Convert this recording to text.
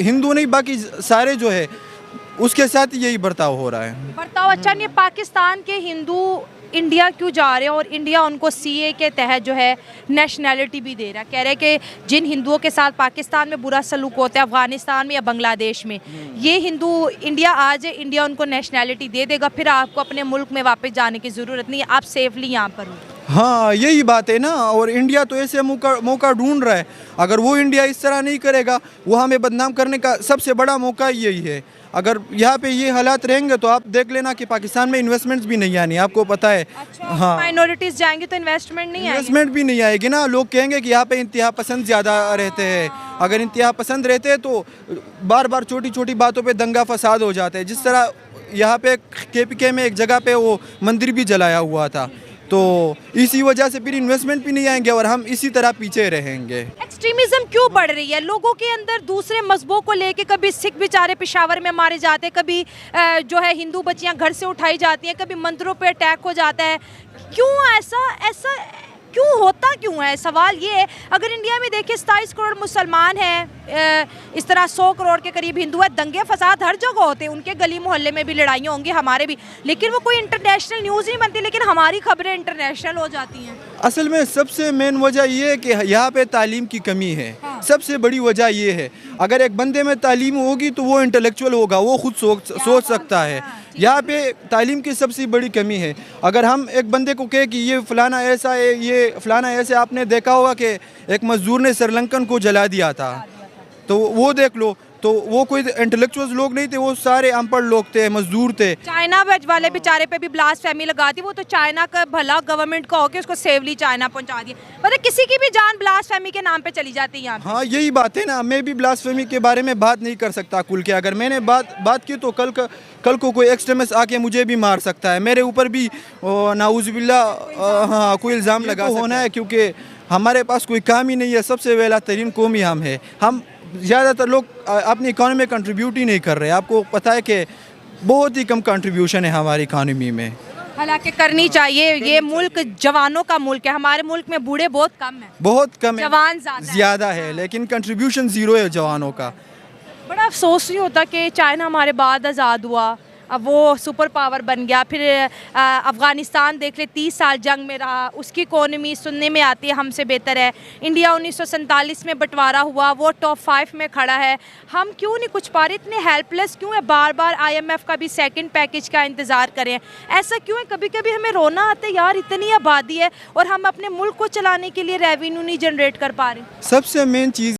हिंदू नहीं बाकी सारे जो है उसके साथ यही बर्ताव हो रहा है। बर्ताव अच्छा नहीं है। पाकिस्तान के हिंदू इंडिया क्यों जा रहे हैं और इंडिया उनको सीए के तहत जो है नेशनैलिटी भी दे रहा है। कह रहे हैं कि जिन हिंदुओं के साथ पाकिस्तान में बुरा सलूक होता है अफगानिस्तान में या बांग्लादेश में, ये हिंदू इंडिया आ जाए, इंडिया उनको नेशनैलिटी दे देगा, फिर आपको अपने मुल्क में वापस जाने की ज़रूरत नहीं है, आप सेफली यहाँ पर हो। हाँ यही बात है ना। और इंडिया तो ऐसे मौका ढूंढ रहा है। अगर वो इंडिया इस तरह नहीं करेगा, वो हमें बदनाम करने का सबसे बड़ा मौका यही है। अगर यहाँ पे ये हालात रहेंगे तो आप देख लेना कि पाकिस्तान में इन्वेस्टमेंट्स भी नहीं आनी, आपको पता है। अच्छा, हाँ, माइनॉरिटीज जाएंगे तो इन्वेस्टमेंट नहीं आएगी। इन्वेस्टमेंट भी नहीं आएगी ना। लोग कहेंगे कि यहाँ पे इंतहा पसंद ज़्यादा रहते हैं। अगर इंतहा पसंद रहते हैं तो बार बार छोटी छोटी बातों पे दंगा फसाद हो जाते हैं। जिस तरह यहाँ पे KPK में एक जगह पे वो मंदिर भी जलाया हुआ था, तो इसी वजह से फिर इन्वेस्टमेंट भी नहीं आएंगे और हम इसी तरह पीछे रहेंगे। एक्सट्रीमिज्म क्यों बढ़ रही है लोगों के अंदर दूसरे मजहबों को लेके? कभी सिख बेचारे पेशावर में मारे जाते हैं, कभी जो है हिंदू बच्चियां घर से उठाई जाती हैं, कभी मंदिरों पे अटैक हो जाता है। क्यों ऐसा ऐसा क्यों होता क्यों है? सवाल ये है। अगर इंडिया में देखिए 27 करोड़ मुसलमान हैं, इस तरह 100 करोड़ के करीब हिंदू है, दंगे फसाद हर जगह होते हैं, उनके गली मोहल्ले में भी लड़ाइयाँ होंगी, हमारे भी, लेकिन वो कोई इंटरनेशनल न्यूज़ नहीं बनती, लेकिन हमारी खबरें इंटरनेशनल हो जाती हैं। असल में सबसे मेन वजह ये है कि यहाँ पे तालीम की कमी है। हाँ। सबसे बड़ी वजह ये है। अगर एक बंदे में तालीम होगी तो वो इंटेलेक्चुअल होगा, वो खुद सोच सकता है। यहाँ पे तालीम की सबसे बड़ी कमी है। अगर हम एक बंदे को कहे कि ये फलाना ऐसा है, ये फलाना ऐसे, आपने देखा होगा कि एक मजदूर ने श्रीलंकन को जला दिया था, तो वो देख लो, तो वो कोई इंटेलेक्चुअल लोग नहीं थे, वो सारे अनपढ़ लोग थे, मजदूर थे। चाइना वाले बेचारे पे भी ब्लास्फेमी लगा दी, वो तो चाइना का भला गवर्नमेंट का होके उसको सेवली चाइना पहुंचा दिया। मतलब किसी की भी जान ब्लास्फेमी के नाम पे चली जाती है यहाँ पे। हाँ यही बात है ना। मैं भी ब्लास्फेमी के बारे में बात नहीं कर सकता खुल के। अगर मैंने बात की तो कल को कोई एक्सट्रीमिस्ट आके मुझे भी मार सकता है, मेरे ऊपर भी नाउजुबिल्लाह हाँ कोई इल्ज़ाम लगा होना है, क्योंकि हमारे पास कोई काम ही नहीं है। सबसे वेला तरीन कौम ही हम है। हम ज़्यादातर लोग अपनी इकॉनमी में कंट्रीब्यूट ही नहीं कर रहे। आपको पता है कि बहुत ही कम कंट्रीब्यूशन है हमारी इकॉनमी में। हालांकि करनी चाहिए। ये मुल्क जवानों का मुल्क है, हमारे मुल्क में बूढ़े बहुत कम है, बहुत कम है, जवान ज़्यादा है, लेकिन कंट्रीब्यूशन ज़ीरो है जवानों का। बड़ा अफसोस नहीं होता कि चाइना हमारे बाद आज़ाद हुआ, अब वो सुपर पावर बन गया, फिर अफ़गानिस्तान देख ले 30 साल जंग में रहा, उसकी इकोनॉमी सुनने में आती है हमसे बेहतर है। इंडिया 1947 में बंटवारा हुआ, वो टॉप 5 में खड़ा है। हम क्यों नहीं कुछ पा रहे? इतने हेल्पलेस क्यों है? बार बार IMF का भी सेकंड पैकेज का इंतज़ार करें, ऐसा क्यों है? कभी कभी हमें रोना आता है यार, इतनी आबादी है और हम अपने मुल्क को चलाने के लिए रेवेन्यू नहीं जनरेट कर पा रहे। सबसे मेन चीज़